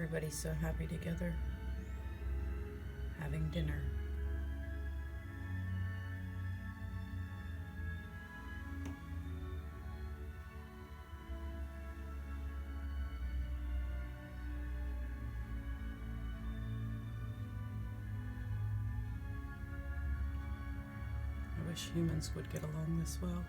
Everybody's so happy together, having dinner. I wish humans would get along this well.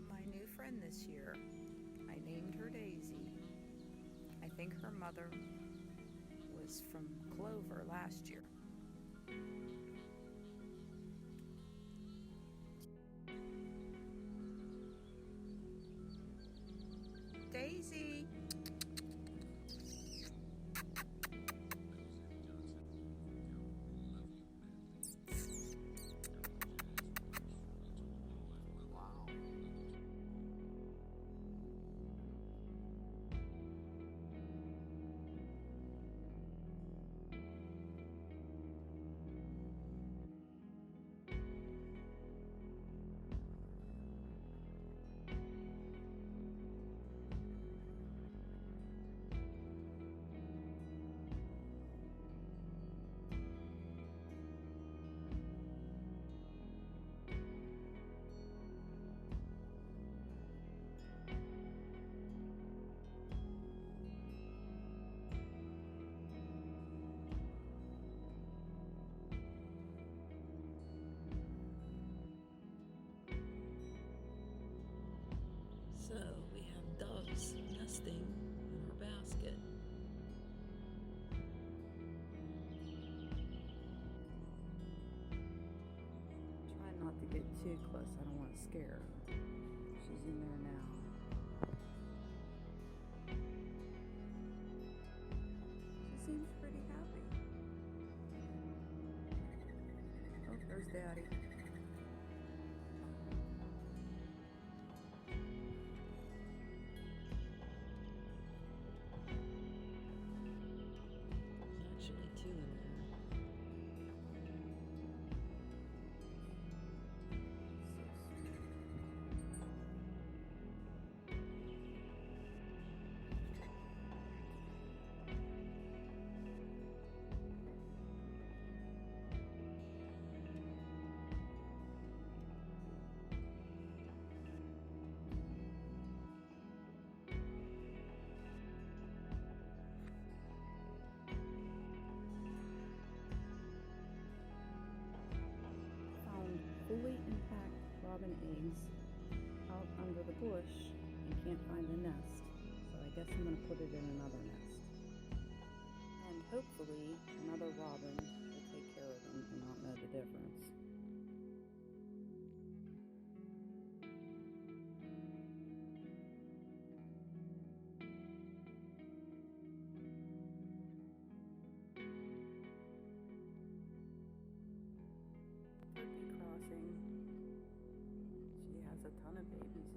My new friend this year, I named her Daisy. I think her mother was from Clover last year. Daisy! So we have doves nesting in our basket. Try not to get too close. I don't want to scare her. She's in there now. She seems pretty happy. Oh, there's Daddy. There's actually two in there. Found fully intact robin eggs out under the bush and can't find the nest. So I guess I'm going to put it in another nest. And hopefully another robin will take care of them and not know the difference. Turkey crossing. She has a ton of babies